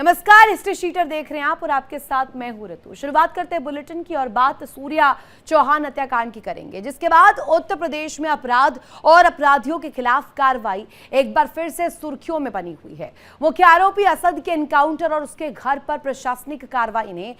नमस्कार, history sheeter देख रहे हैं आप और आपके साथ मैं हूं ऋतु। शुरुआत करते हैं बुलेटिन की और बात सूर्या चौहान हत्याकांड की करेंगे, जिसके बाद उत्तर प्रदेश में अपराध और अपराधियों के खिलाफ कार्रवाई एक बार फिर से सुर्खियों में बनी हुई है। मुख्य आरोपी असद के एनकाउंटर और उसके घर पर प्रशासनिक कार्रवाई ने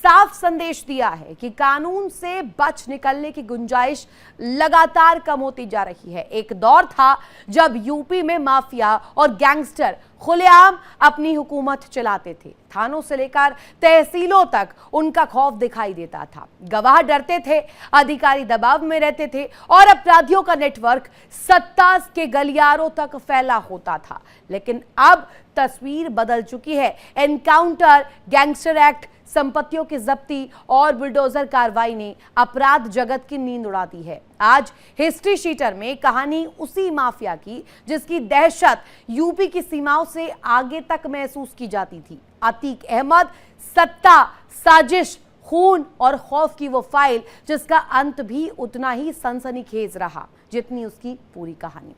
साफ संदेश दिया है कि कानून से बच निकलने की गुंजाइश लगातार कम होती जा रही है। एक दौर था जब यूपी में माफिया और गैंगस्टर खुलेआम अपनी हुकूमत चलाते थे। थानों से लेकर तहसीलों तक उनका खौफ दिखाई देता था। गवाह डरते थे, अधिकारी दबाव में रहते थे और अपराधियों का नेटवर्क सत्ता के गलियारों तक फैला होता था। लेकिन अब तस्वीर बदल चुकी है। एनकाउंटर, गैंगस्टर एक्ट, संपत्तियों की जब्ती और बुलडोजर कार्रवाई ने अपराध जगत की नींद उड़ा दी है। आज हिस्ट्री शीटर में कहानी उसी माफिया की जिसकी दहशत यूपी की सीमाओं से आगे तक महसूस की जाती थी। अतीक अहमद, सत्ता, साजिश, खून और खौफ की वो फाइल जिसका अंत भी उतना ही सनसनीखेज रहा जितनी उसकी पूरी कहानी।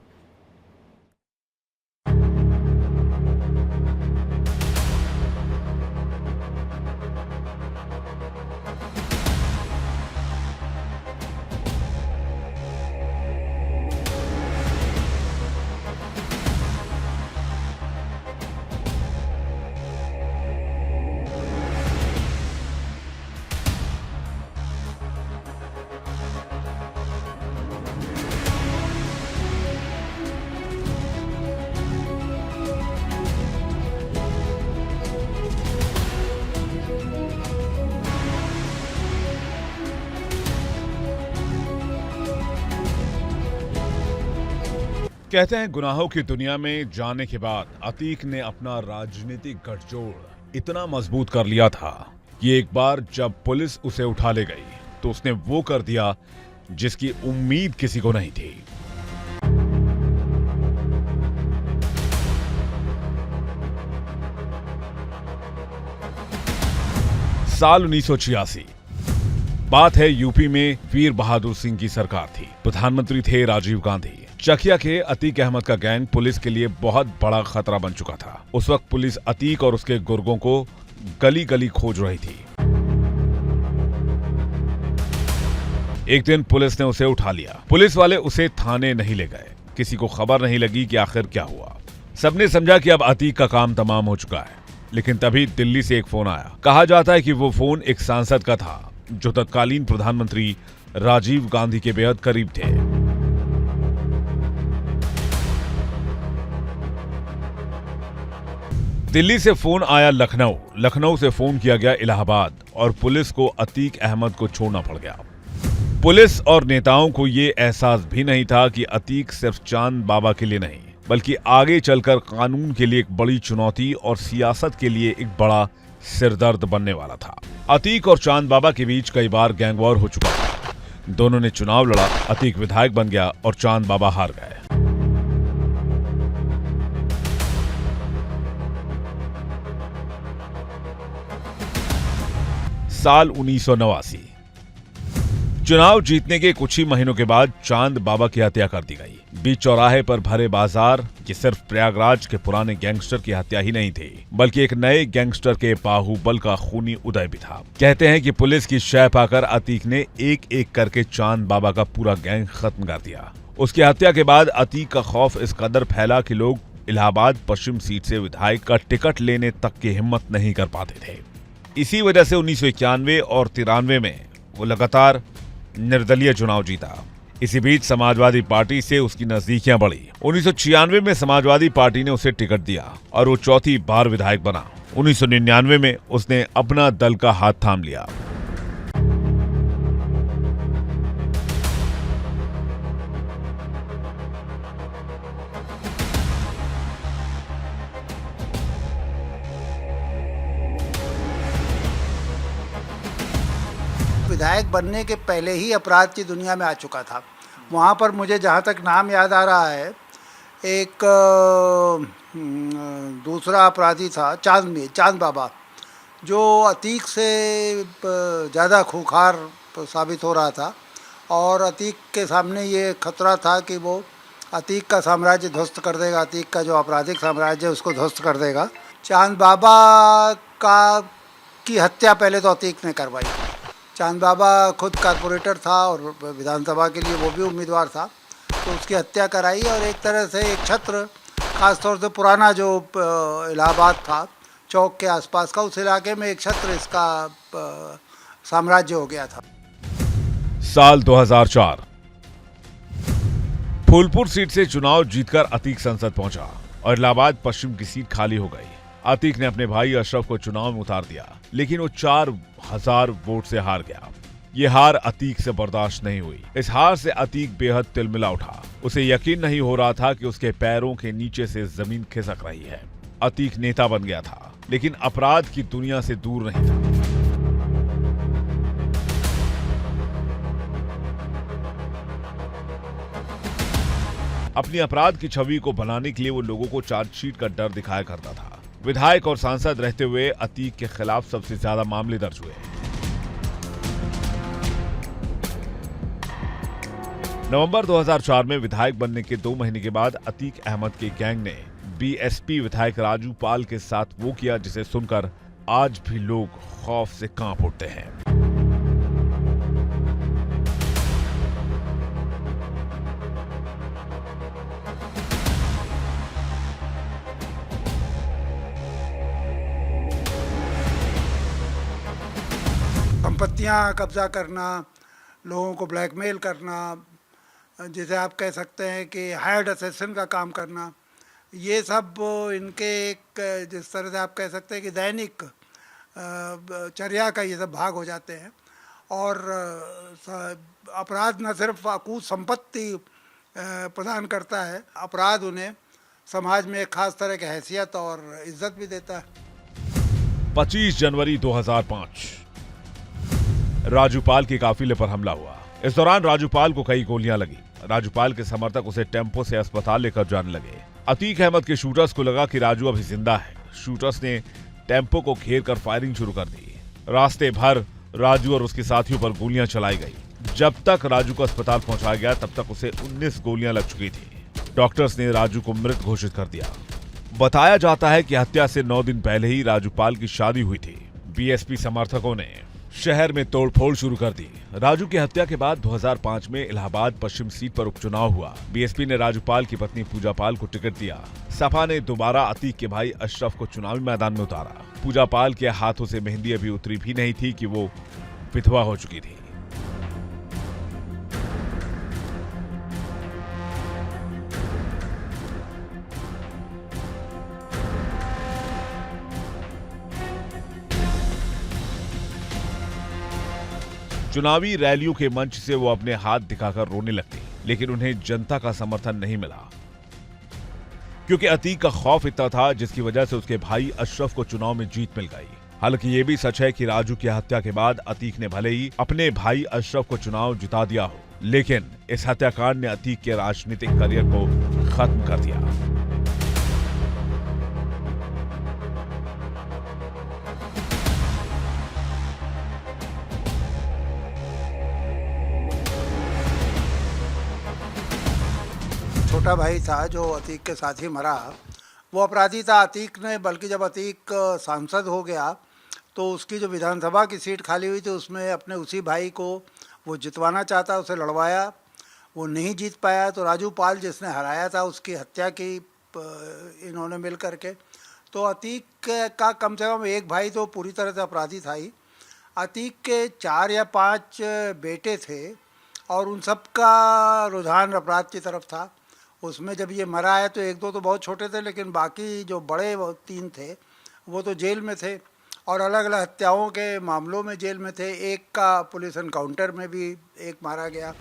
कहते हैं गुनाहों की दुनिया में जाने के बाद अतीक ने अपना राजनीतिक गठजोड़ इतना मजबूत कर लिया था कि एक बार जब पुलिस उसे उठा ले गई तो उसने वो कर दिया जिसकी उम्मीद किसी को नहीं थी। साल 1986, बात है यूपी में वीर बहादुर सिंह की सरकार थी। प्रधानमंत्री थे राजीव गांधी। चकिया के अतीक अहमद का गैंग पुलिस के लिए बहुत बड़ा खतरा बन चुका था। उस वक्त पुलिस अतीक और उसके गुर्गों को गली गली खोज रही थी। एक दिन पुलिस ने उसे उठा लिया। पुलिस वाले उसे थाने नहीं ले गए। किसी को खबर नहीं लगी कि आखिर क्या हुआ। सबने समझा कि अब अतीक का काम तमाम हो चुका है। लेकिन तभी दिल्ली से एक फोन आया। कहा जाता है कि वो फोन एक सांसद का था जो तत्कालीन प्रधानमंत्री राजीव गांधी के बेहद करीब थे। दिल्ली से फोन आया लखनऊ, लखनऊ से फोन किया गया इलाहाबाद और पुलिस को अतीक अहमद को छोड़ना पड़ गया। पुलिस और नेताओं को यह एहसास भी नहीं था कि अतीक सिर्फ चांद बाबा के लिए नहीं बल्कि आगे चलकर कानून के लिए एक बड़ी चुनौती और सियासत के लिए एक बड़ा सिरदर्द बनने वाला था। अतीक और चांद बाबा के बीच कई बार गैंग वॉर हो चुका था। दोनों ने चुनाव लड़ा। अतीक विधायक बन गया और चांद बाबा हार गए। साल 1989, चुनाव जीतने के कुछ ही महीनों के बाद चांद बाबा की हत्या कर दी गई। बीच चौराहे पर भरे बाजार ये सिर्फ प्रयागराज के पुराने गैंगस्टर की हत्या ही नहीं थी बल्कि एक नए गैंगस्टर के बाहुबल का खूनी उदय भी था। कहते हैं कि पुलिस की शह पाकर अतीक ने एक एक करके चांद बाबा का पूरा गैंग खत्म कर दिया। उसकी हत्या के बाद अतीक का खौफ इस कदर फैला कि लोग इलाहाबाद पश्चिम सीट से विधायक का टिकट लेने तक की हिम्मत नहीं कर पाते थे। इसी वजह से 1991 और 93 में वो लगातार निर्दलीय चुनाव जीता। इसी बीच समाजवादी पार्टी से उसकी नजदीकियां बढ़ी। 1996 में समाजवादी पार्टी ने उसे टिकट दिया और वो चौथी बार विधायक बना। 1999 में उसने अपना दल का हाथ थाम लिया। विधायक बनने के पहले ही अपराध की दुनिया में आ चुका था। वहाँ पर मुझे जहाँ तक नाम याद आ रहा है, एक दूसरा अपराधी था चांद बाबा, जो अतीक से ज़्यादा खूंखार साबित हो रहा था और अतीक के सामने ये खतरा था कि वो अतीक का साम्राज्य ध्वस्त कर देगा, अतीक का जो आपराधिक साम्राज्य है उसको ध्वस्त कर देगा। चांद बाबा की हत्या पहले तो अतीक ने करवाई। चांद बाबा खुद कारपोरेटर था और विधानसभा के लिए वो भी उम्मीदवार था, तो उसकी हत्या कराई और एक तरह से एक छत्र, ख़ासतौर से पुराना जो इलाहाबाद था चौक के आसपास का, उस इलाके में एक छत्र इसका साम्राज्य हो गया था। साल 2004 फूलपुर सीट से चुनाव जीतकर अतीक संसद पहुंचा और इलाहाबाद पश्चिम की सीट खाली हो गई। अतीक ने अपने भाई अशरफ को चुनाव में उतार दिया, लेकिन वो 4000 वोट से हार गया। ये हार अतीक से बर्दाश्त नहीं हुई। इस हार से अतीक बेहद तिलमिला उठा। उसे यकीन नहीं हो रहा था कि उसके पैरों के नीचे से जमीन खिसक रही है। अतीक नेता बन गया था, लेकिन अपराध की दुनिया से दूर नहीं था। अपनी अपराध की छवि को बनाने के लिए वो लोगों को चार्जशीट का डर दिखाया करता था। विधायक और सांसद रहते हुए अतीक के खिलाफ सबसे ज्यादा मामले दर्ज हुए। नवंबर 2004 में विधायक बनने के 2 महीने के बाद अतीक अहमद के गैंग ने बीएसपी विधायक राजू पाल के साथ वो किया जिसे सुनकर आज भी लोग खौफ से कांप उठते हैं। संपत्तियां कब्जा करना, लोगों को ब्लैकमेल करना, जिसे आप कह सकते हैं कि हायर्ड असैसिन का काम करना, ये सब इनके एक, जिस तरह से आप कह सकते हैं कि दैनिक चर्या का ये सब भाग हो जाते हैं। और अपराध न सिर्फ अकूत संपत्ति प्रदान करता है, अपराध उन्हें समाज में एक खास तरह की हैसियत और इज्जत भी देता है। 25 जनवरी 2005 राजूपाल के काफिले पर हमला हुआ। इस दौरान राजूपाल को कई गोलियां लगी। राजूपाल के समर्थक उसे टेम्पो से अस्पताल लेकर जाने लगे। अतीक अहमद के शूटर्स को लगा कि राजू अभी जिंदा है। शूटर्स ने टेम्पो को घेर कर फायरिंग शुरू कर दी। रास्ते भर राजू और उसके साथियों पर गोलियां चलाई गई। जब तक राजू को अस्पताल पहुंचाया गया तब तक उसे 19 गोलियां लग चुकी थी। डॉक्टर्स ने राजू को मृत घोषित कर दिया। बताया जाता है कि हत्या से 9 दिन पहले ही राजूपाल की शादी हुई थी। बीएसपी समर्थकों ने शहर में तोड़फोड़ शुरू कर दी। राजू की हत्या के बाद 2005 में इलाहाबाद पश्चिम सीट पर उपचुनाव हुआ। बीएसपी ने राजूपाल की पत्नी पूजा पाल को टिकट दिया। सपा ने दोबारा अतीक के भाई अशरफ को चुनावी मैदान में उतारा। पूजा पाल के हाथों से मेहंदी अभी उतरी भी नहीं थी कि वो विधवा हो चुकी थी। चुनावी रैलियों के मंच से वो अपने हाथ दिखाकर रोने लगती, लेकिन उन्हें जनता का समर्थन नहीं मिला, क्योंकि अतीक का खौफ इतना था जिसकी वजह से उसके भाई अशरफ को चुनाव में जीत मिल गई। हालांकि ये भी सच है कि राजू की हत्या के बाद अतीक ने भले ही अपने भाई अशरफ को चुनाव जिता दिया हो, लेकिन इस हत्याकांड ने अतीक के राजनीतिक करियर को खत्म कर दिया। छोटा भाई था जो अतीक के साथ ही मरा, वो अपराधी था। अतीक ने, बल्कि जब अतीक सांसद हो गया तो उसकी जो विधानसभा की सीट खाली हुई थी उसमें अपने उसी भाई को वो जितवाना चाहता, उसे लड़वाया, वो नहीं जीत पाया। तो राजू पाल जिसने हराया था उसकी हत्या की इन्होंने मिल करके। तो अतीक का कम से कम एक भाई तो पूरी तरह से अपराधी था ही। अतीक के 4 या 5 बेटे थे और उन सब का रुझान अपराध की तरफ था। उसमें जब ये मरा है तो 1-2 तो बहुत छोटे थे, लेकिन बाकी जो बड़े 3 थे वो तो जेल में थे और अलग अलग हत्याओं के मामलों में जेल में थे। एक का पुलिस एनकाउंटर में भी एक मारा गया।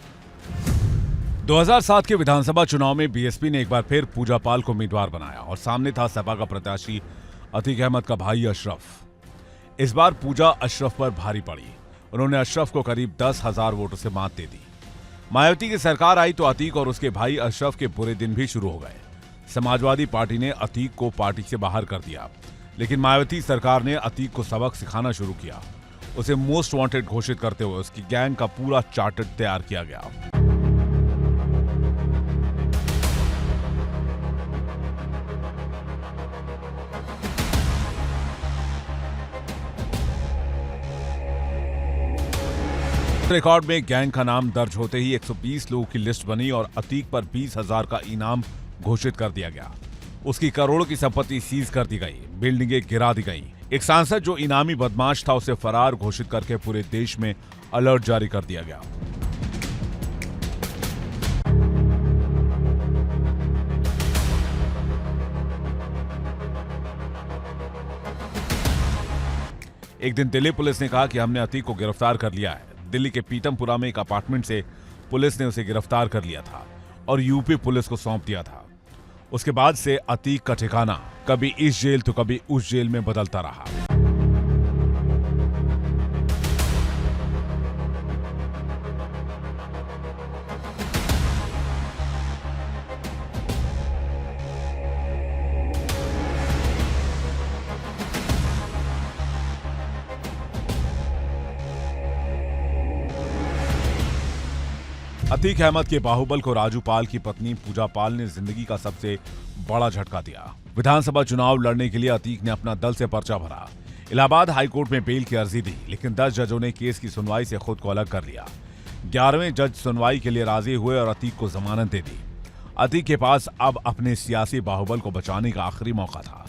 2007 के विधानसभा चुनाव में बीएसपी ने एक बार फिर पूजा पाल को उम्मीदवार बनाया और सामने था सपा का प्रत्याशी अतीक अहमद का भाई अशरफ। इस बार पूजा अशरफ पर भारी पड़ी। उन्होंने अशरफ को करीब 10,000 वोटों से मात दे दी। मायावती की सरकार आई तो अतीक और उसके भाई अशरफ के बुरे दिन भी शुरू हो गए। समाजवादी पार्टी ने अतीक को पार्टी से बाहर कर दिया, लेकिन मायावती सरकार ने अतीक को सबक सिखाना शुरू किया। उसे मोस्ट वांटेड घोषित करते हुए उसकी गैंग का पूरा चार्टर तैयार किया गया। कोर्ट रिकॉर्ड में गैंग का नाम दर्ज होते ही 120 लोगों की लिस्ट बनी और अतीक पर 20,000 का इनाम घोषित कर दिया गया। उसकी करोड़ों की संपत्ति सीज कर दी गई, बिल्डिंगें गिरा दी गई। एक सांसद जो इनामी बदमाश था उसे फरार घोषित करके पूरे देश में अलर्ट जारी कर दिया गया। एक दिन दिल्ली पुलिस ने कहा कि हमने अतीक को गिरफ्तार कर लिया है। दिल्ली के पीतमपुरा में एक अपार्टमेंट से पुलिस ने उसे गिरफ्तार कर लिया था और यूपी पुलिस को सौंप दिया था। उसके बाद से अतीक का ठिकाना कभी इस जेल तो कभी उस जेल में बदलता रहा। अतीक अहमद के बाहुबल को राजू पाल की पत्नी पूजा पाल ने जिंदगी का सबसे बड़ा झटका दिया। विधानसभा चुनाव लड़ने के लिए अतीक ने अपना दल से पर्चा भरा। इलाहाबाद हाईकोर्ट में बेल की अर्जी दी, लेकिन 10 जजों ने केस की सुनवाई से खुद को अलग कर लिया। 11वें जज सुनवाई के लिए राजी हुए और अतीक को जमानत दे दी। अतीक के पास अब अपने सियासी बाहुबल को बचाने का आखिरी मौका था।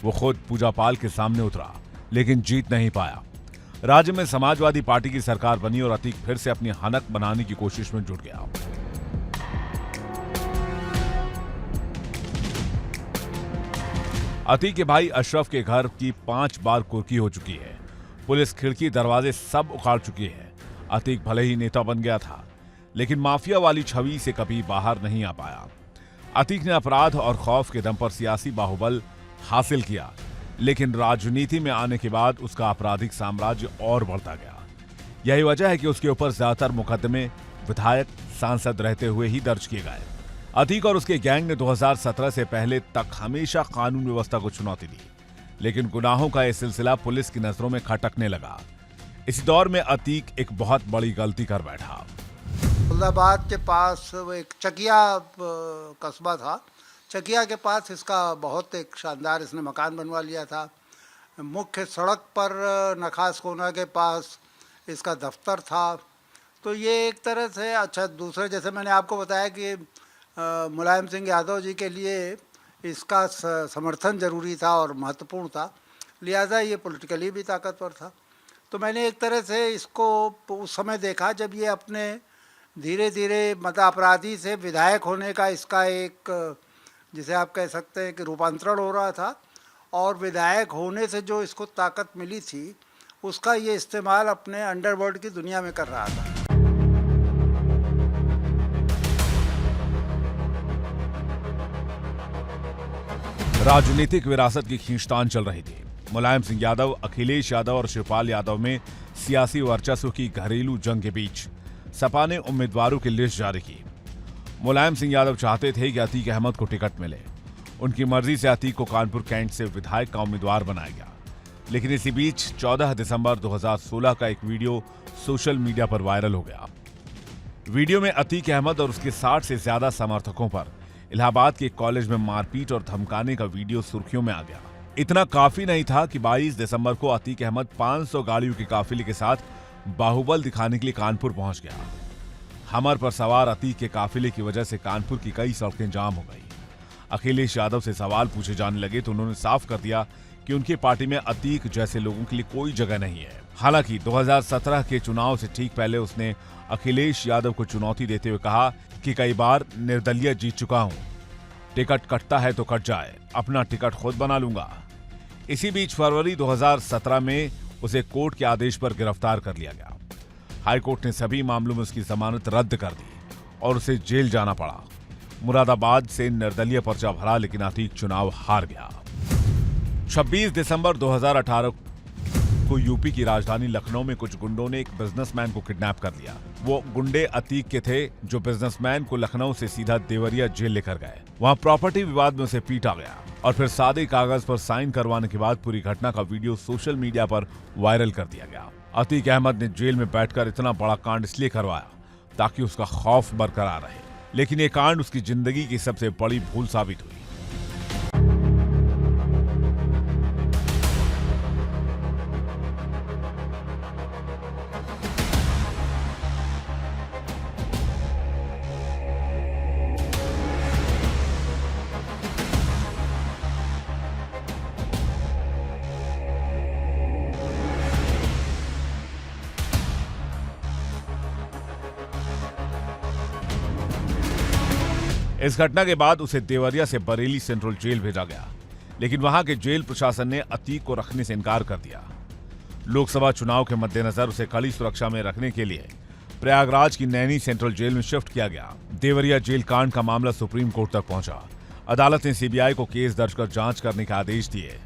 वो खुद पूजा पाल के सामने उतरा, लेकिन जीत नहीं पाया। राज्य में समाजवादी पार्टी की सरकार बनी और अतीक फिर से अपनी हनक बनाने की कोशिश में जुट गया। अतीक के भाई अशरफ के घर की 5 बार कुर्की हो चुकी है। पुलिस खिड़की दरवाजे सब उखाड़ चुकी है। अतीक भले ही नेता बन गया था, लेकिन माफिया वाली छवि से कभी बाहर नहीं आ पाया। अतीक ने अपराध और खौफ के दम पर सियासी बाहुबल हासिल किया, लेकिन राजनीति में आने के बाद उसका आपराधिक साम्राज्य और बढ़ता गया। यही वजह है कि उसके ऊपर ज्यादातर मुकदमे विधायक, सांसद रहते हुए ही दर्ज किए गए। अतीक और उसके गैंग ने 2017 से पहले तक हमेशा कानून व्यवस्था को चुनौती दी, लेकिन गुनाहों का यह सिलसिला पुलिस की नजरों में खटकने लगा। इसी दौर में अतीक एक बहुत बड़ी गलती कर बैठा। फैसलाबाद के पास वो एक चकिया कस्बा था। चकिया के पास इसका बहुत एक शानदार इसने मकान बनवा लिया था। मुख्य सड़क पर नखास कोना के पास इसका दफ्तर था। तो ये एक तरह से अच्छा, दूसरे जैसे मैंने आपको बताया कि मुलायम सिंह यादव जी के लिए इसका समर्थन जरूरी था और महत्वपूर्ण था, लिहाजा ये पॉलिटिकली भी ताकतवर था। तो मैंने एक तरह से इसको उस समय देखा जब ये अपने धीरे धीरे मतलब अपराधी से विधायक होने का इसका एक, जिसे आप कह सकते हैं कि रूपांतरण हो रहा था, और विधायक होने से जो इसको ताकत मिली थी उसका ये इस्तेमाल अपने अंडरवर्ल्ड की दुनिया में कर रहा था। राजनीतिक विरासत की खींचतान चल रही थी। मुलायम सिंह यादव, अखिलेश यादव और शिवपाल यादव में सियासी वर्चस्व की घरेलू जंग के बीच सपा ने उम्मीदवारों की लिस्ट जारी की। मुलायम सिंह यादव चाहते थे कि अतीक अहमद को टिकट मिले। उनकी मर्जी से अतीक को कानपुर कैंट से विधायक का उम्मीदवार बनाया गया। लेकिन इसी बीच 14 दिसंबर 2016 का एक वीडियो सोशल मीडिया पर वायरल हो गया। वीडियो में अतीक अहमद और उसके 60 से ज्यादा समर्थकों पर इलाहाबाद के एक कॉलेज में मारपीट और धमकाने का वीडियो सुर्खियों में आ गया। इतना काफी नहीं था कि 22 दिसंबर को अतीक अहमद 500 गाड़ियों के काफिले के साथ बाहुबल दिखाने के लिए कानपुर पहुंच गया। हमर पर सवार अतीक के काफिले की वजह से कानपुर की कई सड़कें जाम हो गई। अखिलेश यादव से सवाल पूछे जाने लगे तो उन्होंने साफ कर दिया कि उनकी पार्टी में अतीक जैसे लोगों के लिए कोई जगह नहीं है। हालांकि 2017 के चुनाव से ठीक पहले उसने अखिलेश यादव को चुनौती देते हुए कहा कि कई बार निर्दलीय जीत चुका हूं, टिकट कटता है तो कट जाए, अपना टिकट खुद बना लूंगा। इसी बीच फरवरी 2017 में उसे कोर्ट के आदेश पर गिरफ्तार कर लिया गया। हाईकोर्ट ने सभी मामलों में उसकी जमानत रद्द कर दी और उसे जेल जाना पड़ा। मुरादाबाद से निर्दलीय पर्चा भरा, लेकिन अतीक चुनाव हार गया। 26 दिसंबर 2018 को यूपी की राजधानी लखनऊ में कुछ गुंडों ने एक बिजनेसमैन को किडनैप कर लिया। वो गुंडे अतीक के थे, जो बिजनेसमैन को लखनऊ से सीधा देवरिया जेल लेकर गए। वहां प्रॉपर्टी विवाद में उसे पीटा गया और फिर सादे कागज पर साइन करवाने के बाद पूरी घटना का वीडियो सोशल मीडिया पर वायरल कर दिया गया। अतीक अहमद ने जेल में बैठकर इतना बड़ा कांड इसलिए करवाया ताकि उसका खौफ बरकरार रहे, लेकिन ये कांड उसकी जिंदगी की सबसे बड़ी भूल साबित हुई। इस घटना के बाद उसे देवरिया से बरेली सेंट्रल जेल भेजा गया, लेकिन वहां के जेल प्रशासन ने अतीक को रखने से इनकार कर दिया। लोकसभा चुनाव के मद्देनजर उसे कड़ी सुरक्षा में रखने के लिए प्रयागराज की नैनी सेंट्रल जेल में शिफ्ट किया गया। देवरिया जेल कांड का मामला सुप्रीम कोर्ट तक पहुंचा। अदालत ने सीबीआई को केस दर्ज कर जांच करने के आदेश दिए।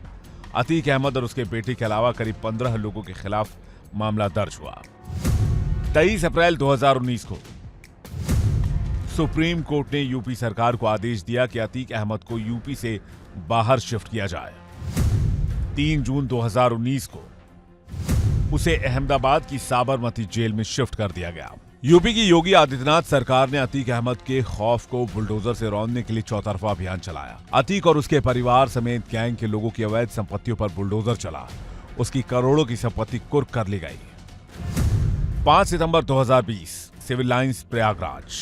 अतीक अहमद और उसके बेटे के अलावा करीब 15 लोगों के खिलाफ मामला दर्ज हुआ। 23 अप्रैल 2019 को सुप्रीम कोर्ट ने यूपी सरकार को आदेश दिया कि अतीक अहमद को यूपी से बाहर शिफ्ट किया जाए। 3 जून 2019 को उसे अहमदाबाद की साबरमती जेल में शिफ्ट कर दिया गया। यूपी की योगी आदित्यनाथ सरकार ने अतीक अहमद के खौफ को बुलडोजर से रौंदने के लिए चौतरफा अभियान चलाया। अतीक और उसके परिवार समेत गैंग के लोगों की अवैध संपत्तियों पर बुलडोजर चला। उसकी करोड़ों की संपत्ति कुर्क कर ली गई। 5 सितंबर 2020 सिविल लाइंस प्रयागराज।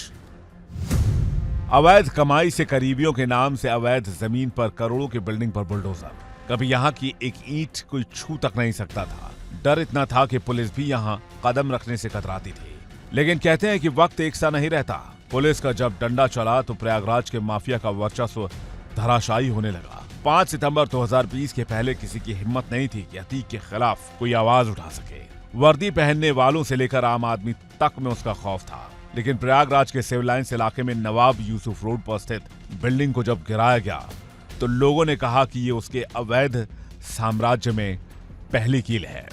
अवैध कमाई से करीबियों के नाम से अवैध जमीन पर करोड़ों की बिल्डिंग पर बुलडोजर। कभी यहां की एक ईंट कोई छू तक नहीं सकता था। डर इतना था कि पुलिस भी यहां कदम रखने से कतराती थी। लेकिन कहते हैं कि वक्त एक सा नहीं रहता। पुलिस का जब डंडा चला तो प्रयागराज के माफिया का वर्चस्व धराशायी होने लगा। 5 सितंबर 2020 के पहले किसी की हिम्मत नहीं थी कि अतीक के खिलाफ कोई आवाज उठा सके। वर्दी पहनने वालों से लेकर आम आदमी तक में उसका खौफ था। लेकिन प्रयागराज के सिविल लाइंस इलाके में नवाब यूसुफ रोड पर स्थित बिल्डिंग को जब गिराया गया तो लोगों ने कहा कि ये उसके अवैध साम्राज्य में पहली कील है।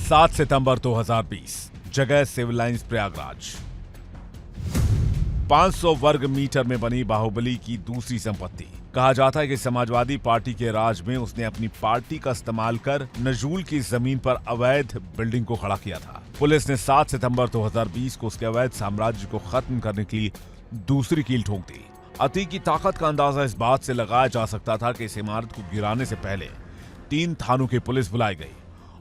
7 सितंबर 2020 जगह सिविल लाइंस प्रयागराज। 500 वर्ग मीटर में बनी बाहुबली की दूसरी संपत्ति। कहा जाता है कि समाजवादी पार्टी के राज में उसने अपनी पार्टी का इस्तेमाल कर नजूल की जमीन पर अवैध बिल्डिंग को खड़ा किया था। पुलिस ने 7 सितंबर 2020 को उसके अवैध साम्राज्य को खत्म करने के लिए दूसरी कील ठोक दी। अतीक की ताकत का अंदाजा इस बात से लगाया जा सकता था कि इस इमारत को गिराने से पहले 3 थानों की पुलिस बुलाई गई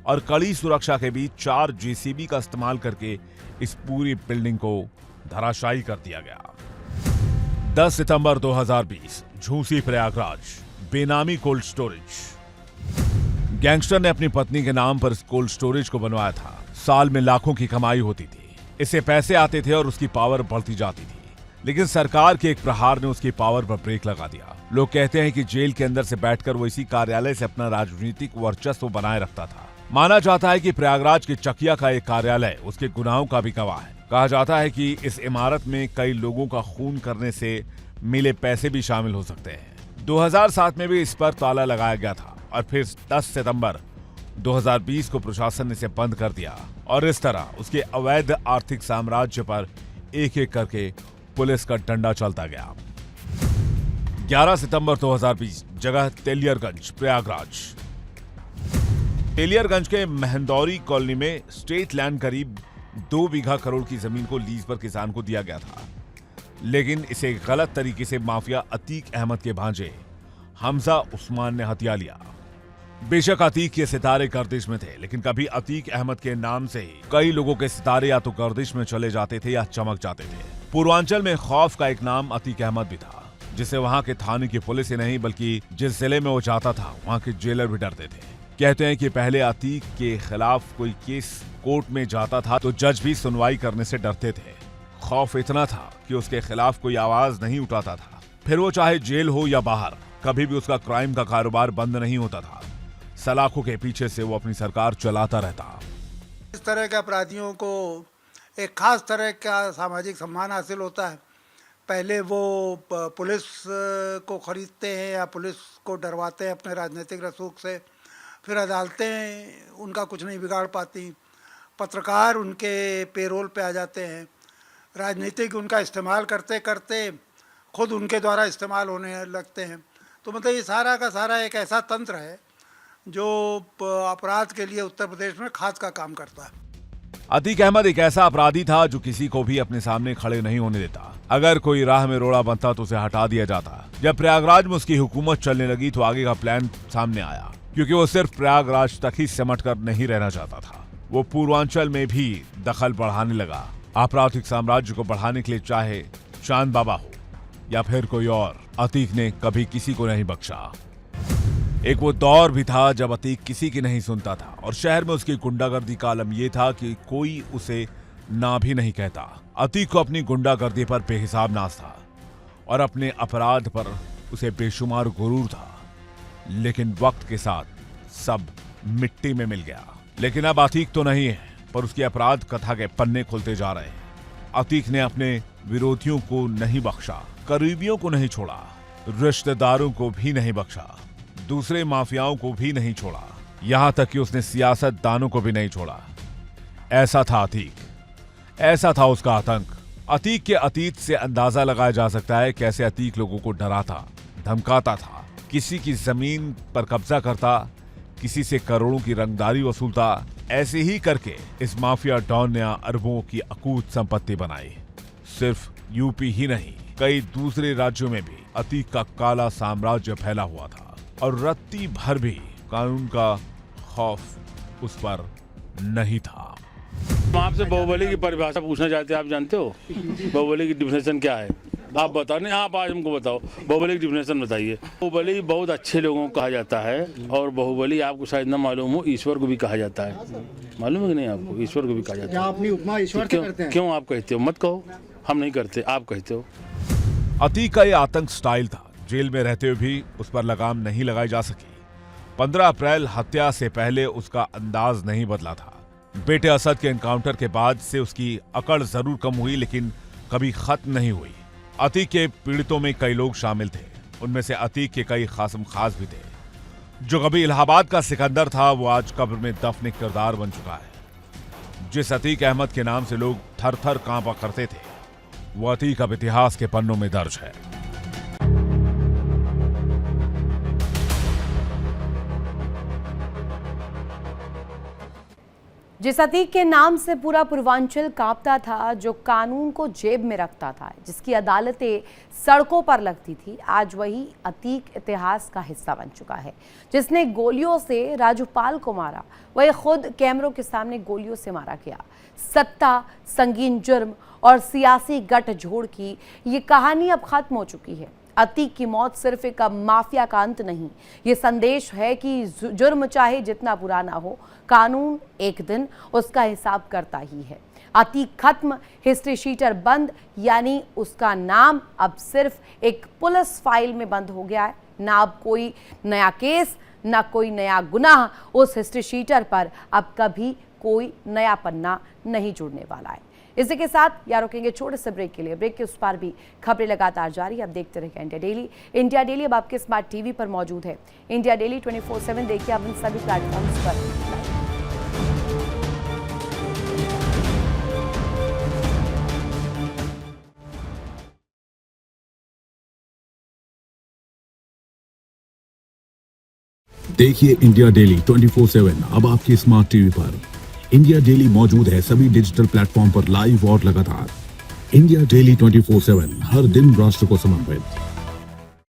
और कड़ी सुरक्षा के बीच 4 जेसीबी का इस्तेमाल करके इस पूरी बिल्डिंग को धराशायी कर दिया गया। 10 सितंबर 2020 झूसी प्रयागराज। बेनामी कोल्ड स्टोरेज। गैंगस्टर ने अपनी पत्नी के नाम पर इस कोल्ड स्टोरेज को बनवाया था। साल में लाखों की कमाई होती थी। इससे पैसे आते थे और उसकी पावर बढ़ती जाती थी। लेकिन सरकार के एक प्रहार ने उसकी पावर पर ब्रेक लगा दिया। लोग कहते हैं कि जेल के अंदर से बैठकर वो इसी कार्यालय से अपना राजनीतिक वर्चस्व बनाए रखता था। माना जाता है कि प्रयागराज के चकिया का एक कार्यालय उसके गुनाहों का भी गवाह है। कहा जाता है कि इस इमारत में कई लोगों का खून करने से मिले पैसे भी शामिल हो सकते हैं। 2007 में भी इस पर ताला लगाया गया था और फिर 10 सितंबर 2020 को प्रशासन ने इसे बंद कर दिया और इस तरह उसके अवैध आर्थिक साम्राज्य पर एक एक करके पुलिस का डंडा चलता गया। 11 सितंबर 2020 जगह तेलियरगंज प्रयागराज। तेलियरगंज के महंदौरी कॉलोनी में स्टेट लैंड करीब 2 बीघा करोड़ की जमीन को लीज पर किसान को दिया गया था। लेकिन इसे गलत तरीके से माफिया अतीक अहमद के भांजे हमजा उस्मान ने हथिया लिया। बेशक अतीक के सितारे गर्दिश में थे, लेकिन कभी अतीक अहमद के नाम से ही कई लोगों के सितारे या तो गर्दिश में चले जाते थे या चमक जाते थे। पूर्वांचल में खौफ का एक नाम अतीक अहमद भी था, जिसे वहां के थाने की पुलिस ही नहीं बल्कि जिस जिले में वो जाता था वहां के जेलर भी डरते थे। कहते हैं कि पहले अतीक के खिलाफ कोई केस कोर्ट में जाता था तो जज भी सुनवाई करने से डरते थे। खौफ इतना था कि उसके खिलाफ कोई आवाज नहीं उठाता था। फिर वो चाहे जेल हो या बाहर, कभी भी उसका क्राइम का कारोबार बंद नहीं होता था। सलाखों के पीछे से वो अपनी सरकार चलाता रहता। इस तरह के अपराधियों को एक खास तरह का सामाजिक सम्मान हासिल होता है। पहले वो पुलिस को खरीदते हैं या पुलिस को डरवाते हैं अपने राजनीतिक रसूख से। फिर अदालतें उनका कुछ नहीं बिगाड़ पाती। पत्रकार उनके पेरोल पे आ जाते हैं। राजनीतिक उनका इस्तेमाल करते करते खुद उनके द्वारा इस्तेमाल होने लगते हैं। तो मतलब ये सारा का सारा एक ऐसा तंत्र है जो अपराध के लिए उत्तर प्रदेश में खास का काम करता है। अतीक अहमद एक ऐसा अपराधी था जो किसी को भी अपने सामने खड़े नहीं होने देता। अगर कोई राह में रोड़ा बनता तो उसे हटा दिया जाता। जब प्रयागराज में उसकी हुकूमत चलने लगी तो आगे का प्लान सामने आया, क्योंकि वो सिर्फ प्रयागराज तक ही सिमट कर नहीं रहना चाहता था। वो पूर्वांचल में भी दखल बढ़ाने लगा। आपराधिक साम्राज्य को बढ़ाने के लिए चाहे चांद बाबा हो या फिर कोई और, अतीक ने कभी किसी को नहीं बख्शा। एक वो दौर भी था जब अतीक किसी की नहीं सुनता था और शहर में उसकी गुंडागर्दी का आलम यह था कि कोई उसे ना भी नहीं कहता। अतीक को अपनी गुंडागर्दी पर बेहिसाब नाज था। और अपने अपराध पर उसे बेशुमार गुरूर था। लेकिन वक्त के साथ सब मिट्टी में मिल गया। लेकिन अब अतीक तो नहीं है, पर उसकी अपराध कथा के पन्ने खुलते जा रहे हैं। अतीक ने अपने विरोधियों को नहीं बख्शा, करीबियों को नहीं छोड़ा, रिश्तेदारों को भी नहीं बख्शा, दूसरे माफियाओं को भी नहीं छोड़ा, यहां तक कि उसने सियासतदानों को भी नहीं छोड़ा। ऐसा था अतीक, ऐसा था उसका आतंक। अतीक के अतीत से अंदाजा लगाया जा सकता है कैसे अतीक लोगों को डराता, धमकाता था, किसी की जमीन पर कब्जा करता, किसी से करोड़ों की रंगदारी वसूलता। ऐसे ही करके इस माफिया डॉन ने अरबों की अकूत संपत्ति बनाई। सिर्फ यूपी ही नहीं, कई दूसरे राज्यों में भी अतीक का काला साम्राज्य फैला हुआ था और रत्ती भर भी कानून का खौफ उस पर नहीं था। हम आपसे बाहुबली की परिभाषा पूछना चाहते हैं, आप जानते हो बाहुबली की डिफिनेशन क्या है? आप बताओ। नहीं, आप आज हमको बताओ, बाहुबली की डिफिनेशन बताइए। बाहुबली बहुत अच्छे लोगों को कहा जाता है और बाहुबली आपको शायद न मालूम हो, ईश्वर को भी कहा जाता है। मालूम है कि नहीं आपको? ईश्वर को भी कहा जाता है। अपनी उपमा ईश्वर से करते हैं। क्यों आप कहते हो? मत कहो, हम नहीं करते, आप कहते हो। अतीक का ये आतंक स्टाइल था। जेल में रहते हुए भी उस पर लगाम नहीं लगाई जा सकी। 15 अप्रैल हत्या से पहले उसका अंदाज नहीं बदला था। बेटे असद के एनकाउंटर के बाद से उसकी अकड़ जरूर कम हुई, लेकिन कभी खत्म नहीं हुई। अतीक के पीड़ितों में कई लोग शामिल थे। उनमें से अतीक के कई खासम खास भी थे। जो कभी इलाहाबाद का सिकंदर था, वो आज कब्र में दफन किरदार बन चुका है। जिस अतीक अहमद के नाम से लोग थर थर कांपा करते थे, वो अतीक अब इतिहास के पन्नों में दर्ज है। जिस अतीक के नाम से पूरा पूर्वांचल कांपता था, जो कानून को जेब में रखता था, जिसकी अदालतें सड़कों पर लगती थी, आज वही अतीक इतिहास का हिस्सा बन चुका है। जिसने गोलियों से राजूपाल को मारा, वही खुद कैमरों के सामने गोलियों से मारा गया। सत्ता, संगीन जुर्म और सियासी गठजोड़ की ये कहानी अब खत्म हो चुकी है। अतीक की मौत सिर्फ एक माफिया का अंत नहीं, ये संदेश है कि जुर्म चाहे जितना बुरा ना हो, कानून एक दिन उसका हिसाब करता ही है। अतीक खत्म, हिस्ट्री शीटर बंद, यानी उसका नाम अब सिर्फ एक पुलिस फाइल में बंद हो गया है। ना अब कोई नया केस, ना कोई नया गुनाह उस हिस्ट्री शीटर पर अब कभी कोई नया पन्ना नहीं जुड़ने वाला है। इसी के साथ यहाँ रुकेंगे छोटे से ब्रेक के लिए। ब्रेक के उस पार भी खबरें लगातार जारी। आप देखते रहिए इंडिया डेली। इंडिया डेली अब आपके स्मार्ट टीवी पर मौजूद है। इंडिया डेली 24/7 देखिए आप इन सभी प्लेटफॉर्म्स पर। देखिए इंडिया डेली 24/7 अब आपके स्मार्ट टीवी पर। इंडिया डेली मौजूद है सभी डिजिटल प्लेटफॉर्म पर लाइव और लगातार। इंडिया डेली 24/7 हर दिन राष्ट्र को समर्पित।